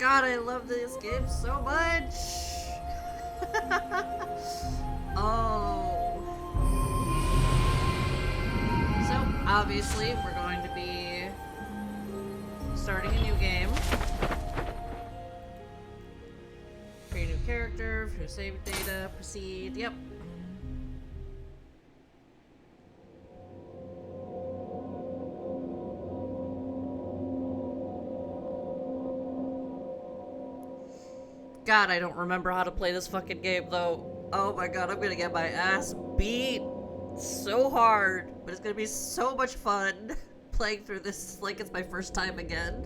god, I love this game so much! Oh. So, obviously, we're going to be starting a new game. Create a new character, new save data, proceed, yep. God, I don't remember how to play this fucking game, though. Oh my god, I'm gonna get my ass beat so hard, but it's gonna be so much fun playing through this like it's my first time again.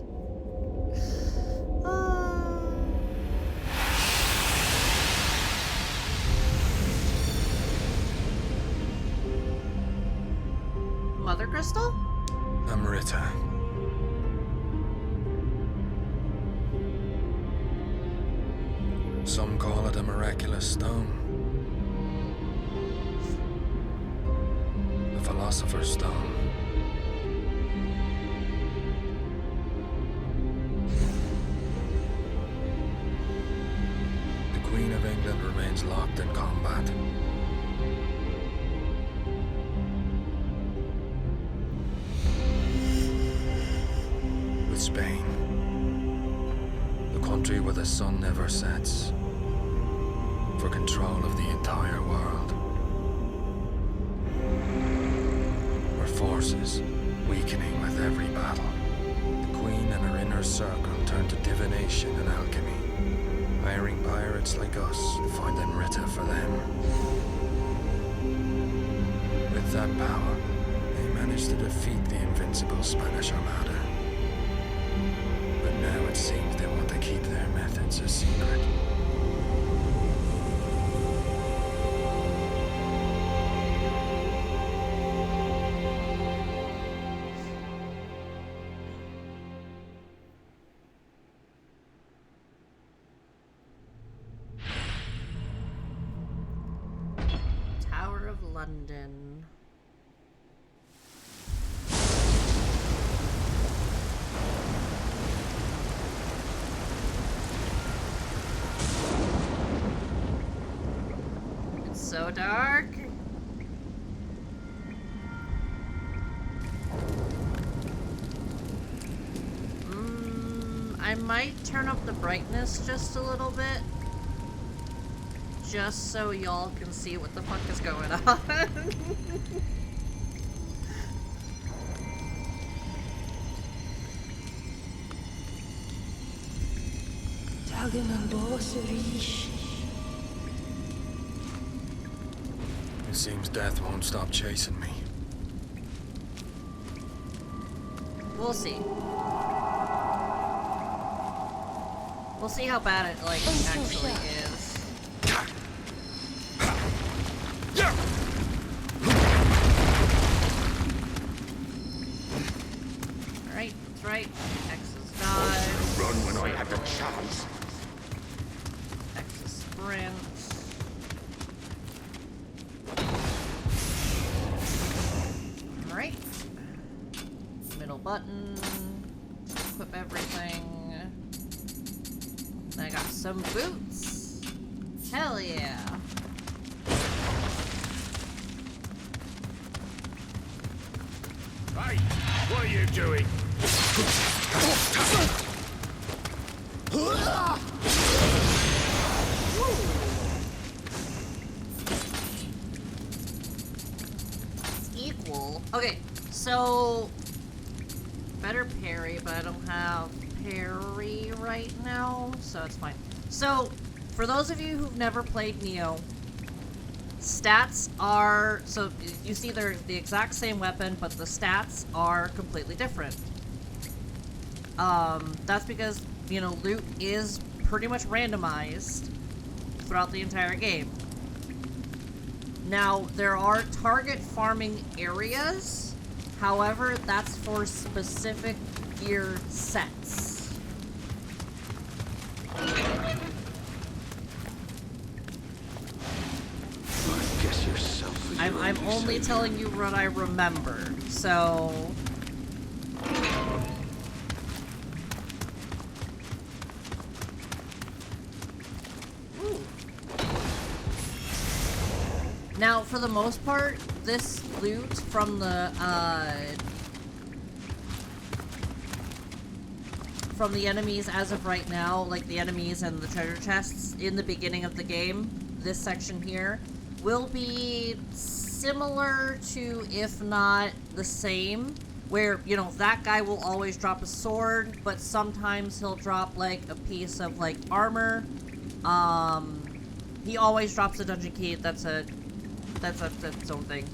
Mother Crystal? Amrita. Some call it a miraculous stone. The Philosopher's Stone. The Queen of England remains locked in combat. With Spain. The country where the sun never sets. For control of the entire world. Her forces weakening with every battle. The Queen and her inner circle turn to divination and alchemy, hiring pirates like us to find Amrita for them. With that power, they managed to defeat the invincible Spanish Armada. But now it seems they want to keep their methods a secret. London. It's so dark. I might turn up the brightness just a little bit. Just so y'all can see what the fuck is going on. It seems death won't stop chasing me. We'll see. We'll see how bad it, like, actually is. Alright, that's right. X is dive. Run when I had the chance. X is sprint. Alright. Middle button. Equip everything. Then I got some boots. Hell yeah. Hey, what are you doing? It's equal. Okay, so better parry, but I don't have parry right now, so it's fine. So, for those of you who've never played Nioh, stats are, so you see they're the exact same weapon, but the stats are completely different. That's because, you know, loot is pretty much randomized throughout the entire game. Now, there are target farming areas, however, that's for specific gear sets. I'm only telling you what I remember, so... for the most part, this loot from the enemies as of right now, like the enemies and the treasure chests in the beginning of the game, this section here, will be similar to, if not the same, where, you know, that guy will always drop a sword, but sometimes he'll drop, like, a piece of, like, armor. He always drops a dungeon key. That's its own thing.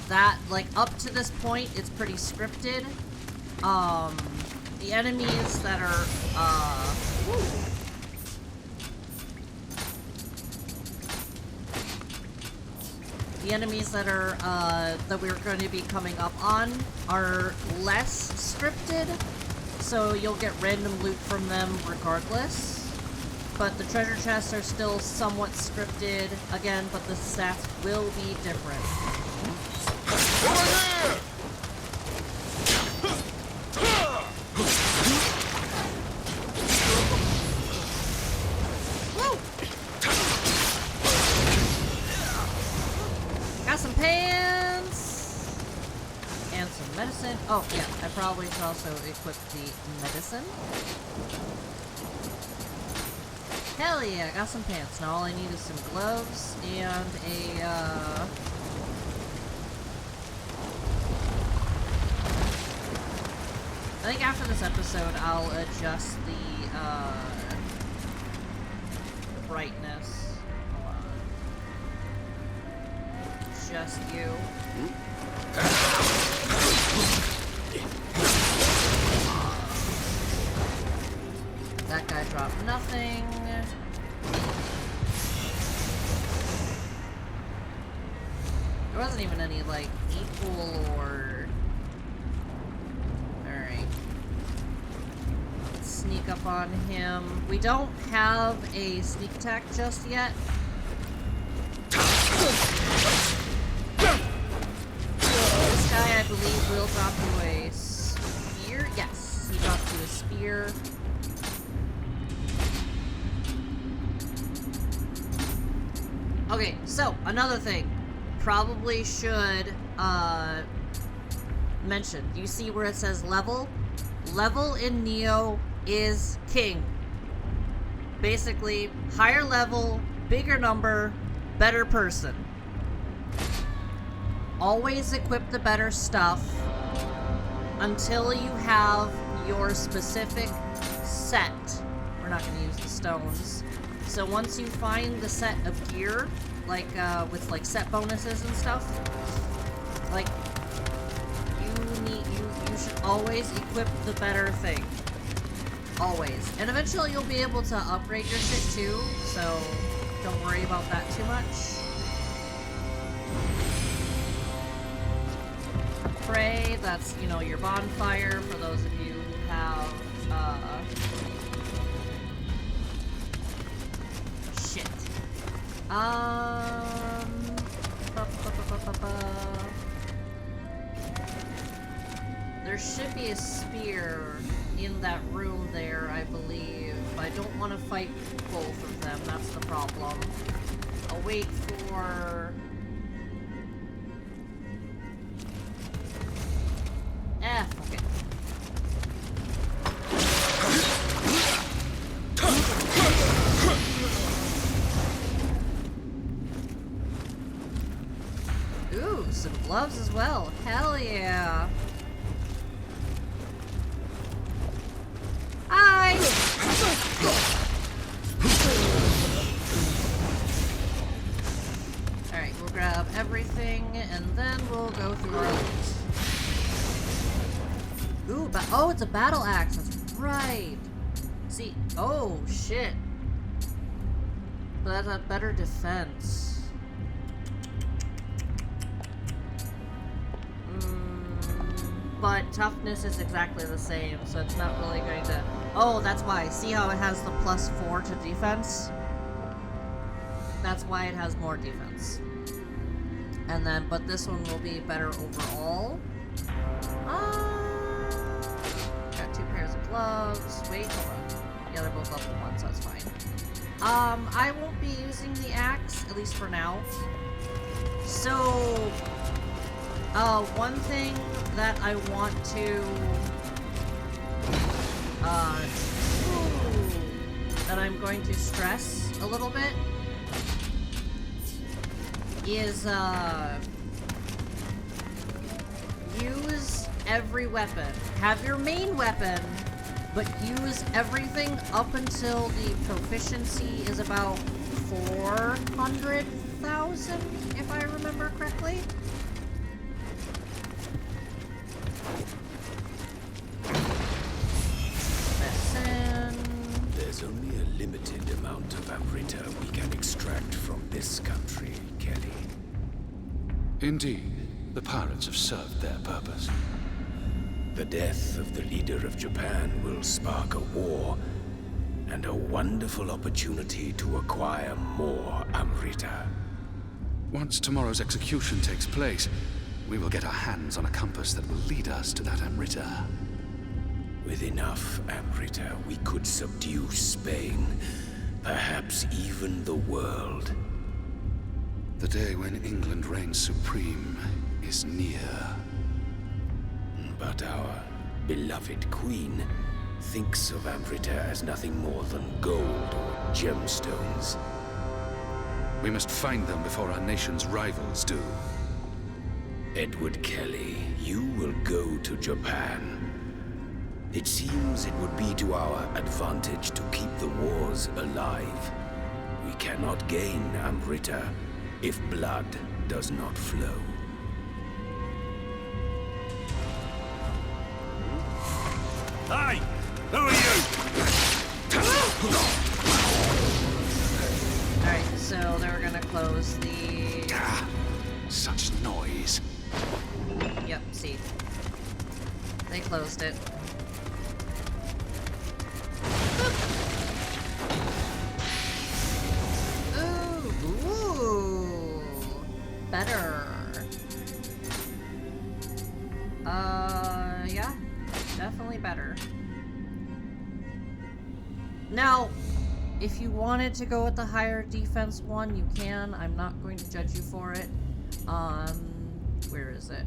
That, like, up to this point, it's pretty scripted. The enemies that are, the enemies that are, that we're going to be coming up on are less scripted, so you'll get random loot from them regardless. But the treasure chests are still somewhat scripted, again, but the stats will be different. Over there! Woo! Got some pants! And some medicine. Oh, yeah, I probably should also equip the medicine. Hell yeah, I got some pants. Now all I need is some gloves and a, I think after this episode, I'll adjust the, brightness. Hold on. Just you. That guy dropped nothing. There wasn't even any, like, equal or... Alright. Let's sneak up on him. We don't have a sneak attack just yet. This guy, I believe, will drop you a spear. Yes, he dropped you a spear. Okay, so, another thing. Probably should, mention. You see where it says level? Level in Nioh is king. Basically, higher level, bigger number, better person. Always equip the better stuff until you have your specific set. We're not going to use the stones. So once you find the set of gear, like, with, like, set bonuses and stuff, like, you should always equip the better thing. Always. And eventually you'll be able to upgrade your shit too, so don't worry about that too much. Pray, that's, you know, your bonfire, for those of you who have, shit. There should be a spear in that room there, I believe. I don't want to fight both of them, that's the problem. I'll wait for... okay. Ooh, some gloves as well. Hell yeah. Hi! Alright, we'll grab everything, and then we'll go through our loot. Ooh, oh, it's a battle axe. That's right. See, oh, shit. But that's a better defense. But toughness is exactly the same, so it's not really going to... Oh, that's why. See how it has the +4 to defense? That's why it has more defense. And then, but this one will be better overall. Got 2 pairs of gloves. Wait, hold on. Yeah, they're both level 1, so that's fine. I won't be using the axe, at least for now. So, one thing that I want to, that I'm going to stress a little bit is, use every weapon. Have your main weapon, but use everything up until the proficiency is about 400,000, if I remember correctly. Listen. There's only a limited amount of Amrita we can extract from this country, Kelly. Indeed, the pirates have served their purpose. The death of the leader of Japan will spark a war, and a wonderful opportunity to acquire more Amrita. Once tomorrow's execution takes place, we will get our hands on a compass that will lead us to that Amrita. With enough Amrita, we could subdue Spain, perhaps even the world. The day when England reigns supreme is near. But our beloved queen thinks of Amrita as nothing more than gold or gemstones. We must find them before our nation's rivals do. Edward Kelly, you will go to Japan. It seems it would be to our advantage to keep the wars alive. We cannot gain Amrita if blood does not flow. Hey! Who are you? Alright, so they're gonna close the... Ah, such noise. Yep, see. They closed it. Ooh, better. Yeah, definitely better. Now, if you wanted to go with the higher defense one, you can. I'm not going to judge you for it. Where is it?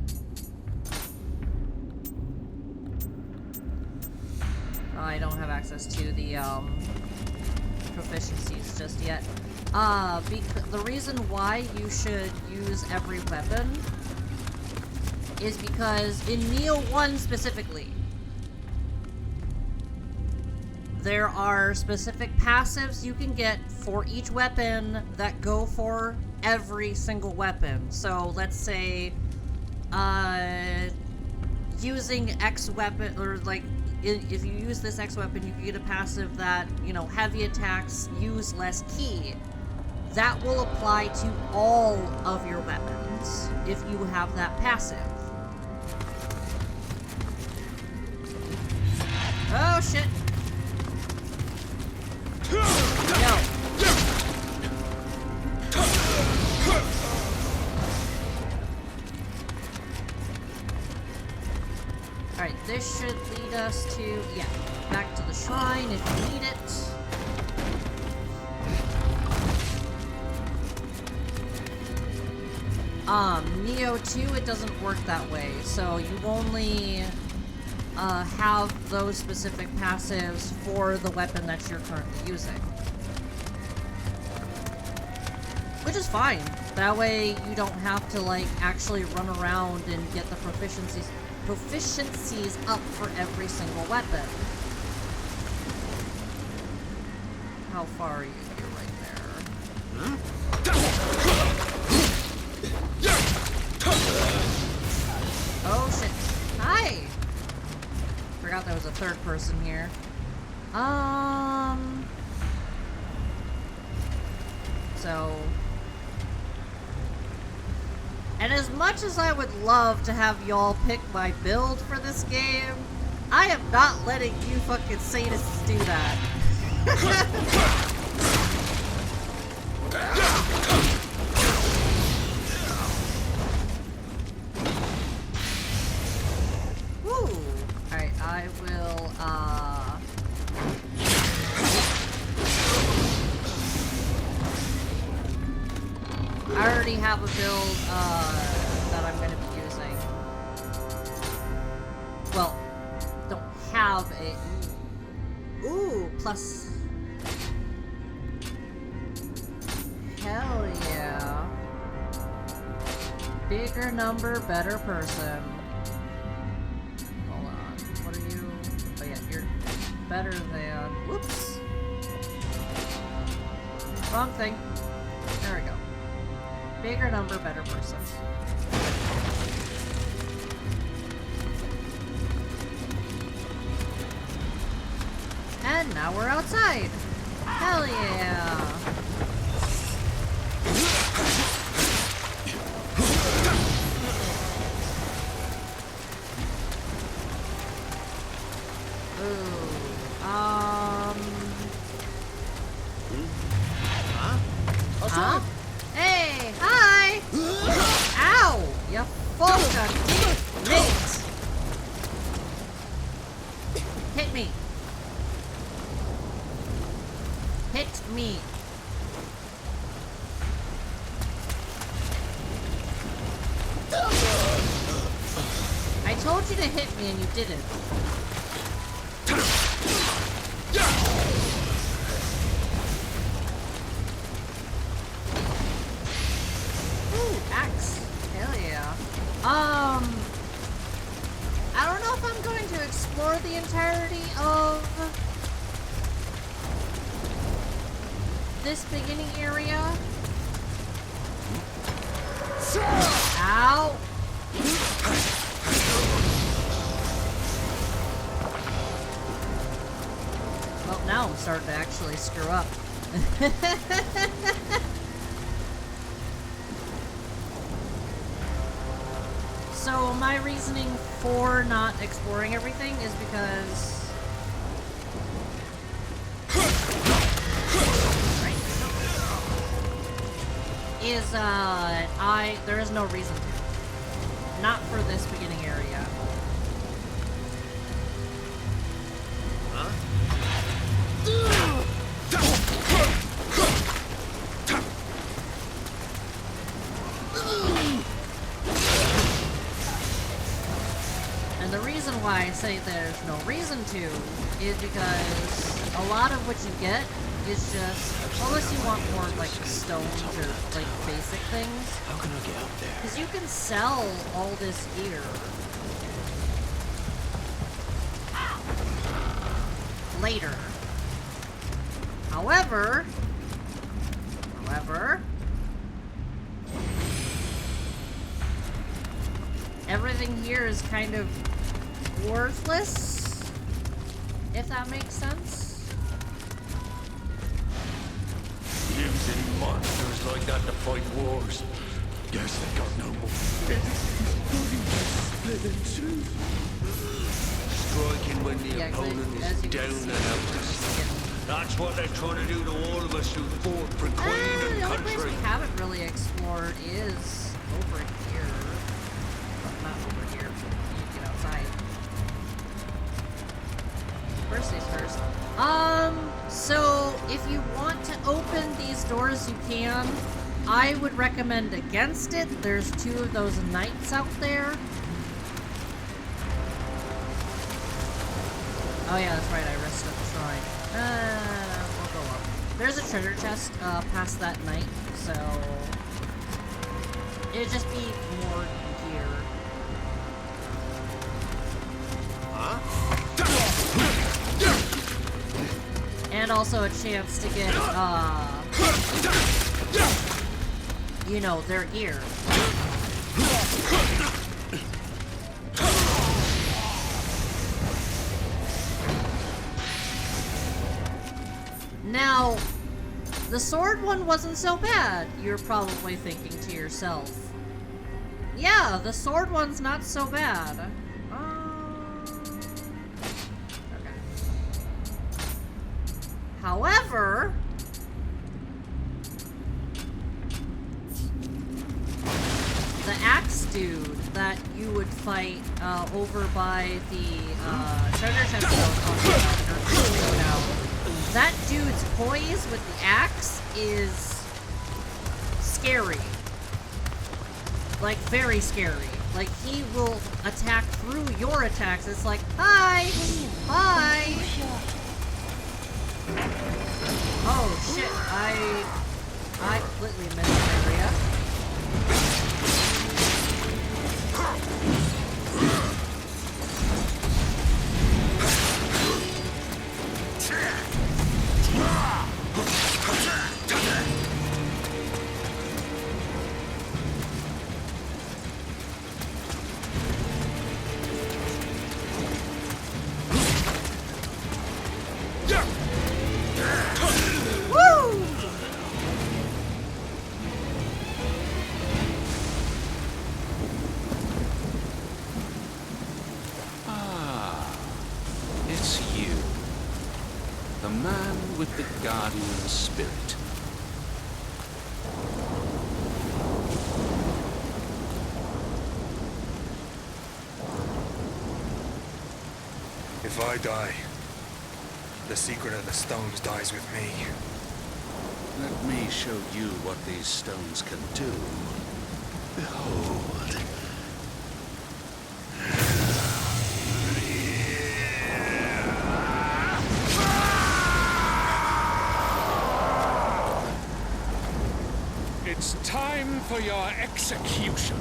I don't have access to the, proficiencies just yet. The reason why you should use every weapon is because in Nioh 1 specifically, there are specific passives you can get for each weapon that go for every single weapon. So let's say, using X weapon, or like, if you use this X weapon, you can get a passive that, you know, heavy attacks use less ki. That will apply to all of your weapons if you have that passive. Oh shit! No. Alright, this should lead us to, yeah, back to the shrine if you need it. Nioh 2, it doesn't work that way, so you only have those specific passives for the weapon that you're currently using. Which is fine. That way you don't have to, like, actually run around and get the proficiencies up for every single weapon. How far are you? You're right there. Oh shit. Hi! Forgot there was a third person here. So... And as much as I would love to have y'all pick my build for this game, I am not letting you fucking sadists do that. Woo! Alright, I will, have a build that I'm going to be using. Well, don't have a... Ooh, plus... Hell yeah. Bigger number, better person. Hold on. What are you? Oh yeah, you're better than... Whoops. Wrong thing. There we go. Bigger number, better person. And now we're outside. Hell yeah. Huh? Hey, hi! Ow! You fucking mate! Hit me. Hit me. I told you to hit me and you didn't. I don't know if I'm going to explore the entirety of this beginning area. Ow! Well, now I'm starting to actually screw up. So my reasoning for not exploring everything is because there is no reason to. Not for this beginning area. Huh? And the reason why I say there's no reason to is because a lot of what you get is just, unless you want more like stones or like basic things. How can I get up there? Because you can sell all this gear later. However, everything here is kind of worthless, if that makes sense. Using monsters like that to fight wars. Guess they got no more. Split in two. Striking when the opponent is down and out. That's what they're trying to do to all of us who fought for Queen and The only place country. we haven't really explored is over here. Well, not over here. You need to get outside. First things first. So if you want to open these doors, you can. I would recommend against it. There's 2 of those knights out there. Oh yeah, that's right, I rested the shrine. We'll go up. There's a treasure chest past that knight, so it'd just be more gear. Huh? And also a chance to get, you know, their gear. Now, the sword one wasn't so bad, you're probably thinking to yourself. Yeah, the sword one's not so bad. Okay. However, the axe dude that you would fight over by the treasure chest that I was talking about, or clearly now, that dude's poise with the axe is scary. Like, very scary. Like, he will attack through your attacks. It's like, hi! Hi! Oh, shit. I completely missed the area. The man with the guardian spirit. If I die, the secret of the stones dies with me. Let me show you what these stones can do. Behold. It's time for your execution.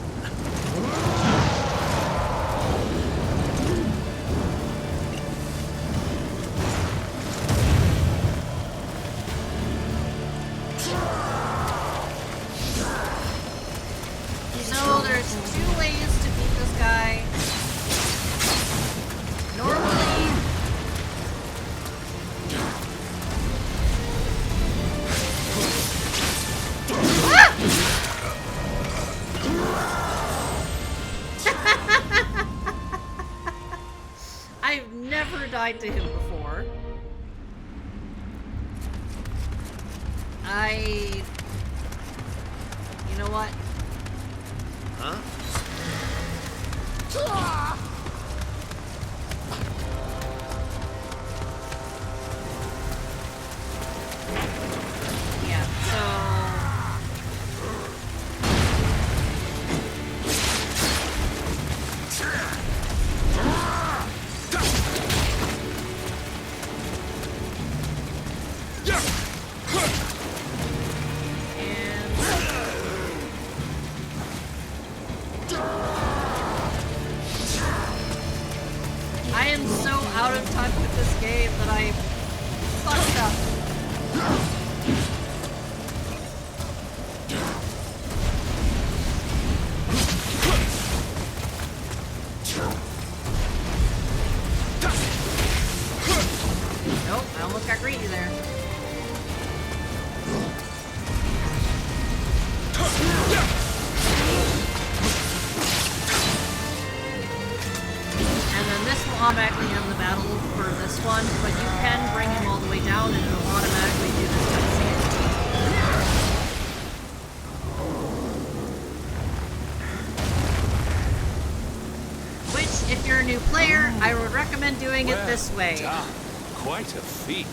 So there's two ways to beat this guy. Normally, I've never died to him before. You know what? Huh? Yeah, so... I am so out of touch with this game that I fucked up. Nope, I almost got greedy there. And then this will automatically end the battle for this one, but you can bring him all the way down and it'll automatically do this cutscene. Which, if you're a new player, I would recommend doing it this way. Done. Quite a feat.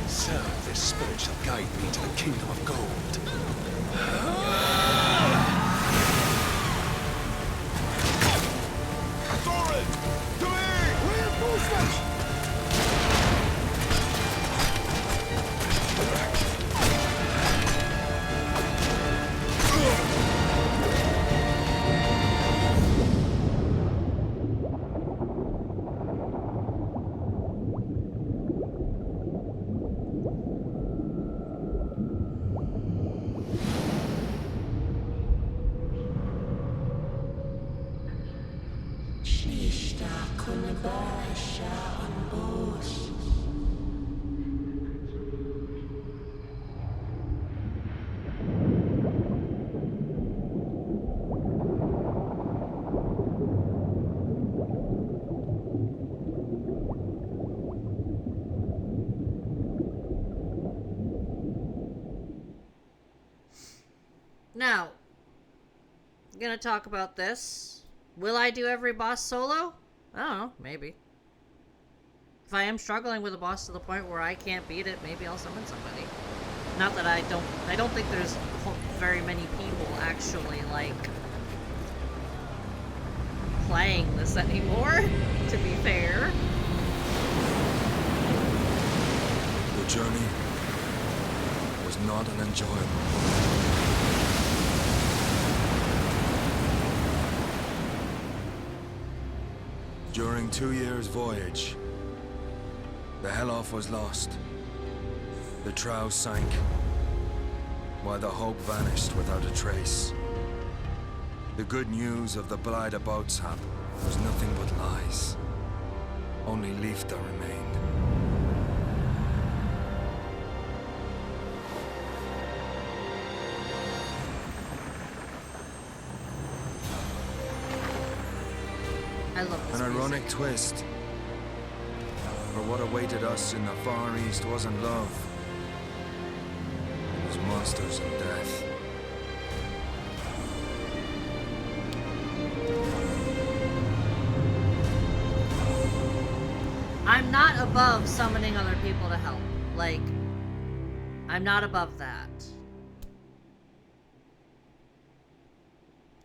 So this spirit shall guide me to the kingdom of gold. Now, I'm gonna talk about this. Will I do every boss solo? I don't know, maybe. If I am struggling with a boss to the point where I can't beat it, maybe I'll summon somebody. Not that I don't think there's very many people actually, like, playing this anymore, to be fair. The journey was not an enjoyable one. During 2 years' voyage, the Helloff was lost. The trow sank, while the hope vanished without a trace. The good news of the Blythe Boatshap was nothing but lies. Only Leifta remained. I love this An ironic music. twist. For what awaited us in the Far East wasn't love. It was monsters and death. I'm not above summoning other people to help. Like, I'm not above that.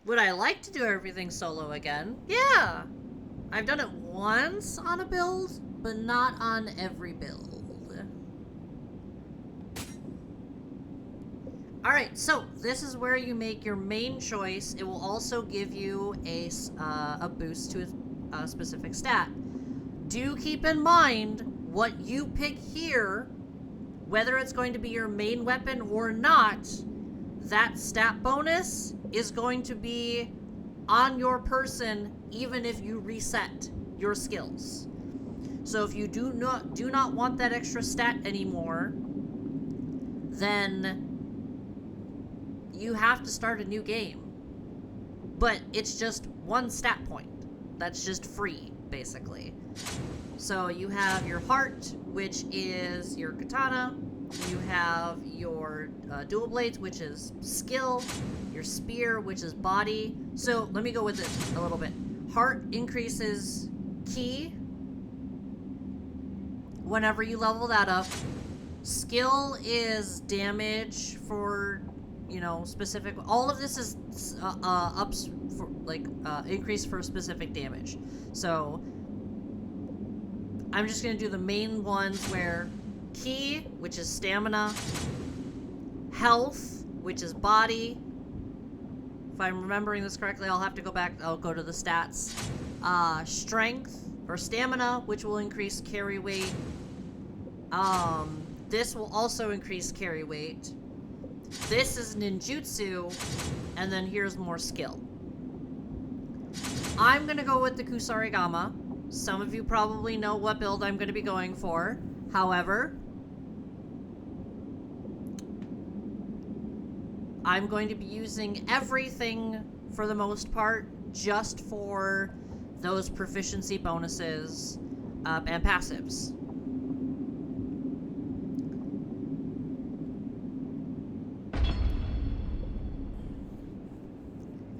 Would I like to do everything solo again? Yeah! I've done it once on a build, but not on every build. Alright, so this is where you make your main choice. It will also give you a boost to a specific stat. Do keep in mind what you pick here, whether it's going to be your main weapon or not, that stat bonus is going to be on your person even if you reset your skills. So if you do not want that extra stat anymore, then you have to start a new game. But it's just one stat point. That's just free, basically. So you have your heart, which is your katana. You have your dual blades, which is skill. Your spear, which is body. So let me go with it a little bit. Heart increases ki whenever you level that up. Skill is damage for, you know, specific. All of this is ups for like increase for specific damage. So I'm just gonna do the main ones where ki, which is stamina, health, which is body. If I'm remembering this correctly, I'll have to go back. I'll go to the stats. Strength or stamina, which will increase carry weight. This will also increase carry weight. This is ninjutsu, and then here's more skill. I'm gonna go with the Kusarigama. Some of you probably know what build I'm gonna be going for. However, I'm going to be using everything for the most part just for those proficiency bonuses and passives.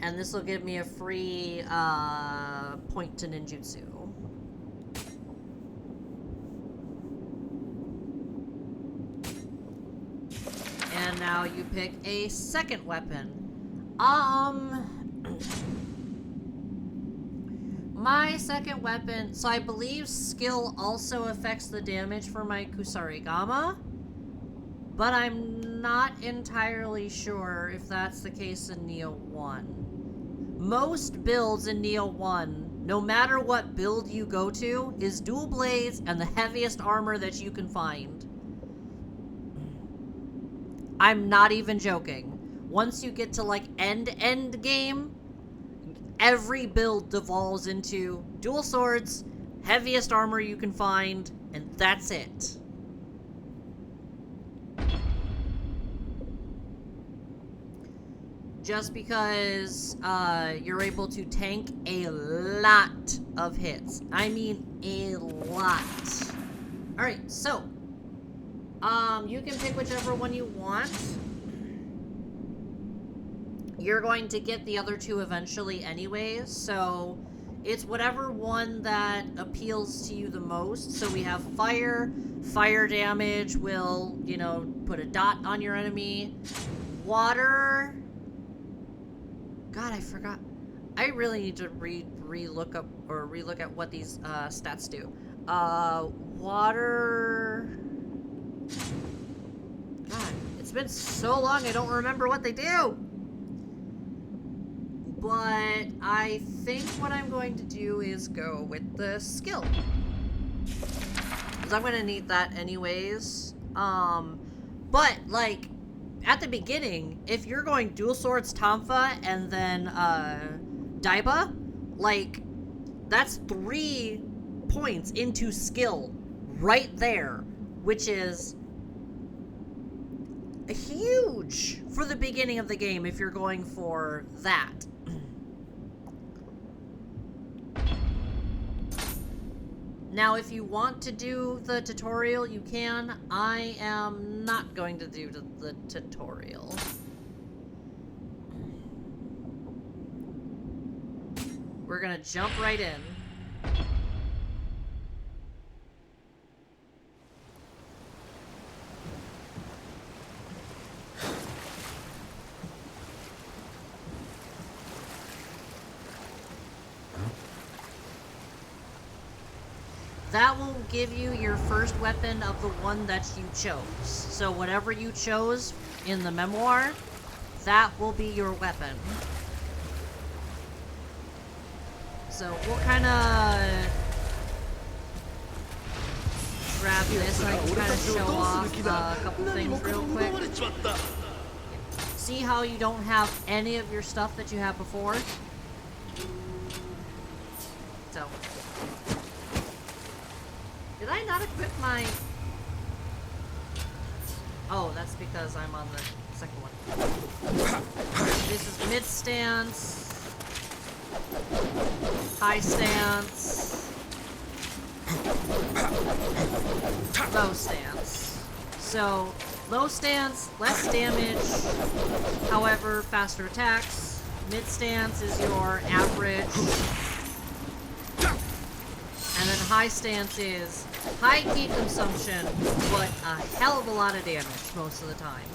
And this will give me a free point to ninjutsu. And now you pick a second weapon. My second weapon, so I believe skill also affects the damage for my Kusarigama, but I'm not entirely sure if that's the case in Nioh 1. Most builds in Nioh 1, no matter what build you go to, is dual blades and the heaviest armor that you can find. I'm not even joking. Once you get to like end game, every build devolves into dual swords, heaviest armor you can find, and that's it. Just because you're able to tank a lot of hits. I mean a lot. Alright, so you can pick whichever one you want. you're going to get the other two eventually anyways, so it's whatever one that appeals to you the most. So we have fire. Fire damage will, you know, put a dot on your enemy. Water. God, I forgot. I really need to relook at what these stats do. Water. God, it's been so long I don't remember what they do. But I think what I'm going to do is go with the skill. Because I'm going to need that anyways. But, like, at the beginning, if you're going dual swords Tonfa and then, Daiba, like, that's 3 points into skill right there, which is huge for the beginning of the game if you're going for that. Now, if you want to do the tutorial, you can. I am not going to do the tutorial. We're gonna jump right in. That will give you your first weapon of the one that you chose. So whatever you chose in the memoir, that will be your weapon. So we'll kind of grab this and I can kind of show off a couple things real quick. See how you don't have any of your stuff that you had before? So... did I not equip my... oh, that's because I'm on the second one. This is mid stance. High stance. Low stance. So, low stance, less damage, however, faster attacks. Mid stance is your average. And then high stance is high ki consumption, but a hell of a lot of damage most of the time.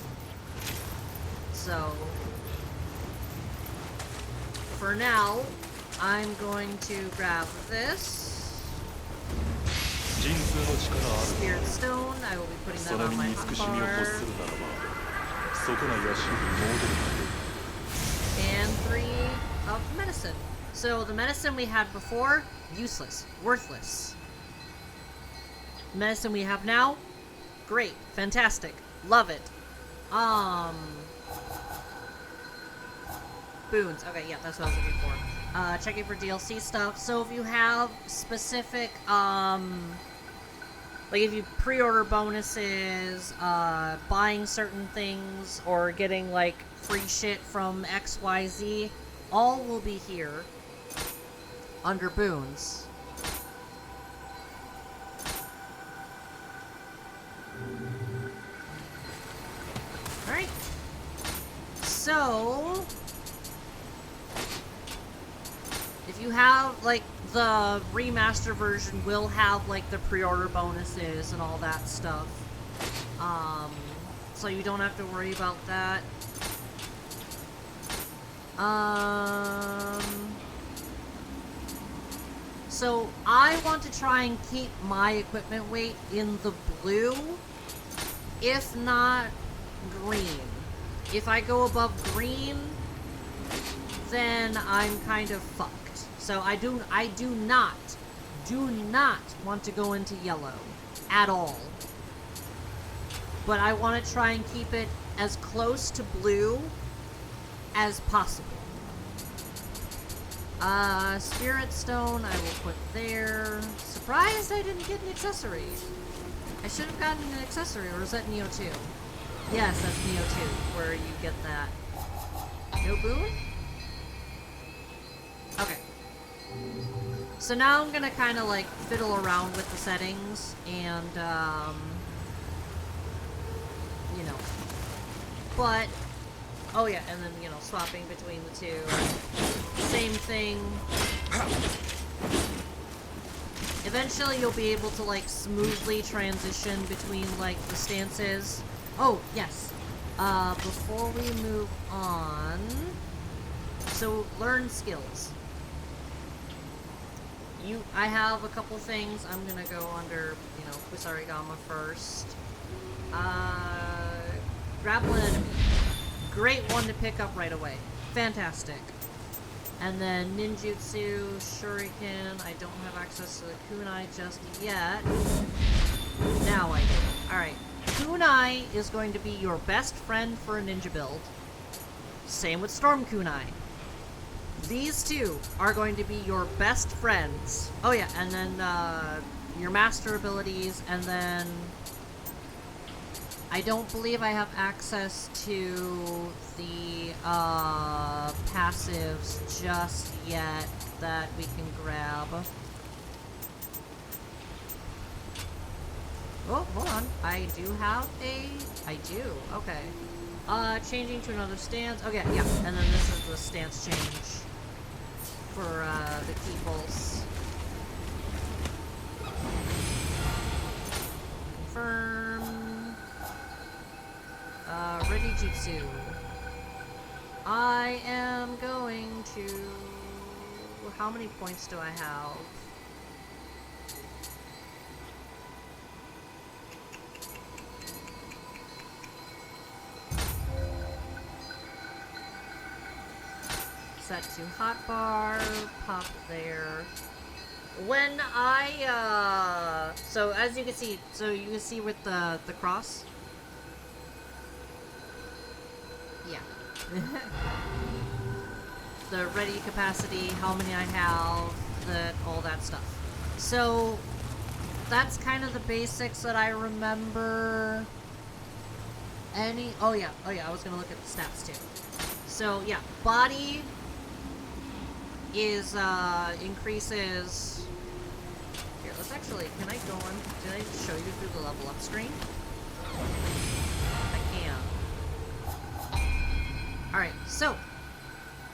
So, for now, I'm going to grab this. Spirit Stone, I will be putting that on my hotbar. And 3 of medicine. So the medicine we had before, useless, worthless. Medicine we have now, great, fantastic, love it. Boons, okay, yeah, that's what I was looking for. Checking for DLC stuff. So if you have specific, like if you pre-order bonuses, buying certain things, or getting like free shit from XYZ, all will be here under boons. Alright. So, if you have, like, the remaster version will have, like, the pre-order bonuses and all that stuff. So you don't have to worry about that. So I want to try and keep my equipment weight in the blue, if not green. If I go above green, then I'm kind of fucked. So I do not want to go into yellow at all. But I want to try and keep it as close to blue as possible. Spirit Stone I will put there. Surprised I didn't get an accessory. I should have gotten an accessory, or is that Nioh 2? Yes, that's Nioh 2, where you get that. No boon? Okay. So now I'm gonna kind of like fiddle around with the settings and, you know. But Oh yeah, and then, you know, swapping between the two. Same thing. Eventually you'll be able to, like, smoothly transition between, like, the stances. Oh, yes. Before we move on... So, learn skills. I have a couple things. I'm gonna go under, you know, Kusarigama first. Grapple an enemy. Great one to pick up right away. Fantastic. And then ninjutsu, shuriken. I don't have access to the kunai just yet. Now I do. Alright. Kunai is going to be your best friend for a ninja build. Same with storm kunai. These two are going to be your best friends. Oh yeah, and then your master abilities, and then I don't believe I have access to the passives just yet that we can grab. Oh, hold on. I do have I do. Okay. Changing to another stance. Okay, yeah. And then this is the stance change for the key pulse. Confirm. Ready jutsu. I am going to... How many points do I have? Set to hotbar, pop there. When I, so as you can see with the cross? Yeah. The ready capacity, how many I have, all that stuff. So, that's kind of the basics that I remember. Oh yeah, I was gonna look at the stats too. So, yeah, body is, increases... Here, let's actually, can I go on, did I show you through the level up screen? I can. Alright, so,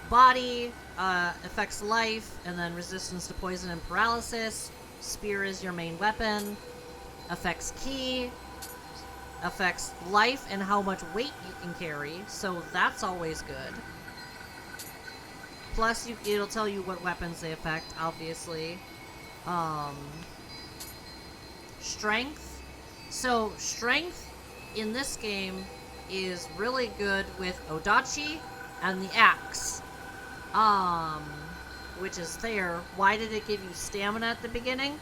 body, affects life, and then resistance to poison and paralysis. Spear is your main weapon. Affects ki. Affects life and how much weight you can carry, so that's always good. Plus, it'll tell you what weapons they affect, obviously. Strength. So, strength in this game is really good with Odachi and the axe. Which is there. Why did it give you stamina at the beginning?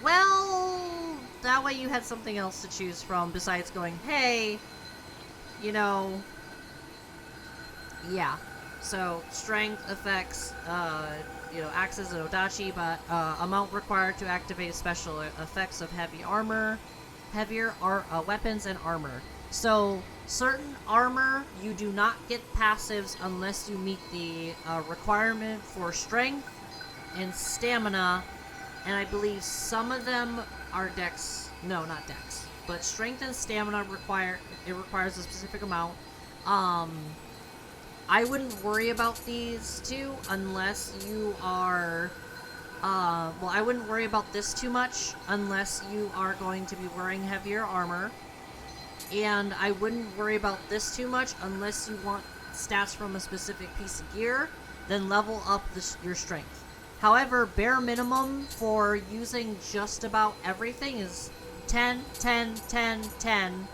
Well, that way you had something else to choose from besides going, hey, you know, yeah. So, strength affects, you know, axes and odachi, but amount required to activate special effects of heavier weapons and armor. So, certain armor, you do not get passives unless you meet the requirement for strength and stamina, and I believe some of them are dex. No, not dex. But strength and stamina requires a specific amount. I wouldn't worry about these two unless you are... well, I wouldn't worry about this too much unless you are going to be wearing heavier armor. And I wouldn't worry about this too much unless you want stats from a specific piece of gear. Then level up your strength. However, bare minimum for using just about everything is 10, 10, 10, 10.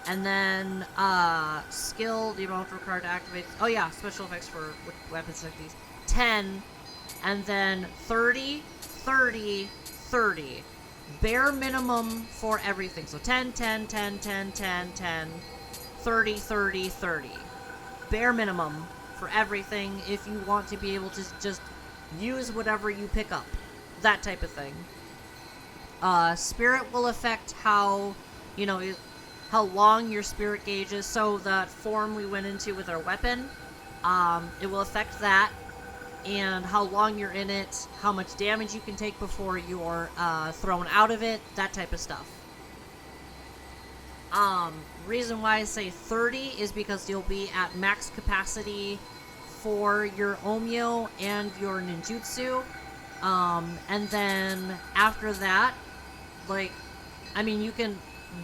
And then, skill, the amount required to activate... Oh yeah, special effects for weapons like these. 10, and then 30, 30, 30. Bare minimum for everything. So 10, 10, 10, 10, 10, 10, 30, 30, 30. Bare minimum for everything if you want to be able to just use whatever you pick up. That type of thing. Spirit will affect how, you know, how long your spirit gauge is. So that form we went into with our weapon, it will affect that. And how long you're in it, how much damage you can take before you're thrown out of it, that type of stuff. Reason why I say 30 is because you'll be at max capacity for your Omyo and your ninjutsu. And then after that, like, I mean, you can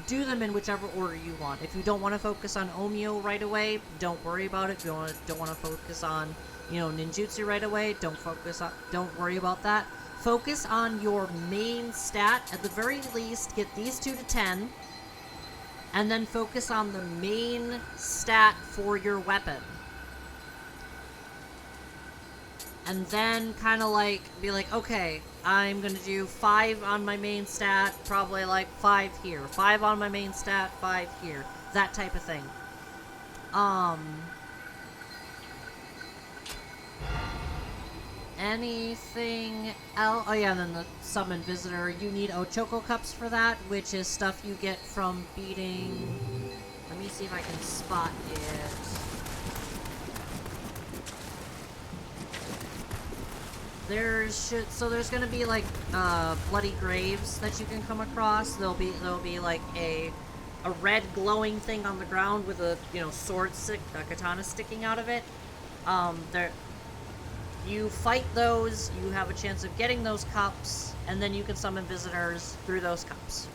do them in whichever order you want. If you don't want to focus on Omyo right away, don't worry about it. If you don't want to focus on, you know, ninjutsu right away, don't worry about that. Focus on your main stat. At the very least, get these 2 to 10. And then focus on the main stat for your weapon. And then kind of like, be like, okay, I'm gonna do 5 on my main stat, probably like 5 here. 5 on my main stat, 5 here. That type of thing. Anything else? Oh yeah, and then the summon visitor. You need Ochoko cups for that, which is stuff you get from beating... Let me see if I can spot it. So there's gonna be like bloody graves that you can come across. There'll be like a red glowing thing on the ground with a, you know, a katana sticking out of it. You fight those, you have a chance of getting those cups, and then you can summon visitors through those cups.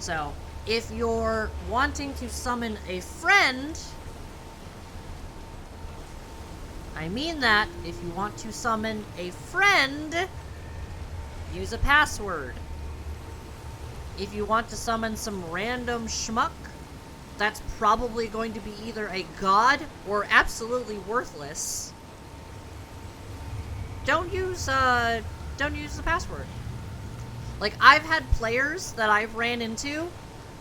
So, if you're wanting to summon a friend, I mean that, if you want to summon a friend, use a password. If you want to summon some random schmuck, that's probably going to be either a god or absolutely worthless. Don't use the password. Like, I've had players that I've ran into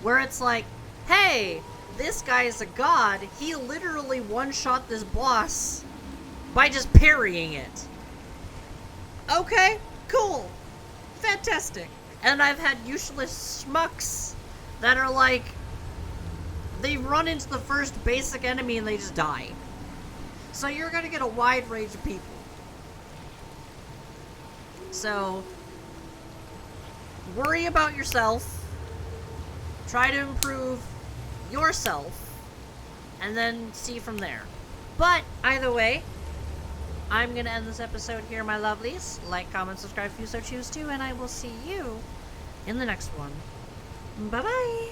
where it's like, hey, this guy is a god. He literally one-shot this boss by just parrying it. Okay, cool. Fantastic. And I've had useless schmucks that are like, they run into the first basic enemy and they just die. So you're gonna get a wide range of people. So, worry about yourself, try to improve yourself, and then see from there. But, either way, I'm gonna end this episode here, my lovelies. Like, comment, subscribe if you so choose to, and I will see you in the next one. Bye-bye!